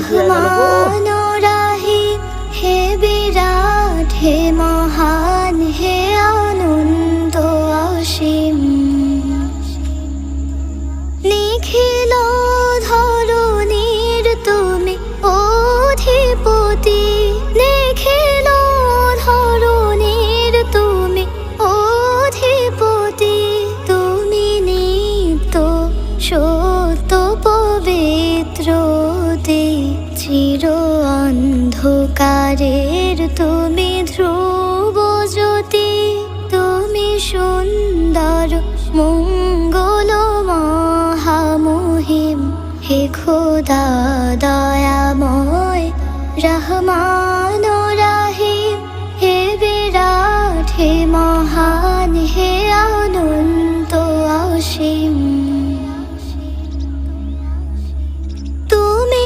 রহমান রাহিম, হে বিরাট, হে মহান, হে আনন্দ অসীম। নিখিল ধরণীর তুমি অধিপতি, নিখিল ধরণীর তুমি অধিপতি। তুমি নিত্য সত্য পবিত্র, চির অন্ধকারের তুমি ধ্রুব জ্যোতি। তুমি সুন্দর মঙ্গল মহামহিম, হে খোদা দয়াময় রহমান।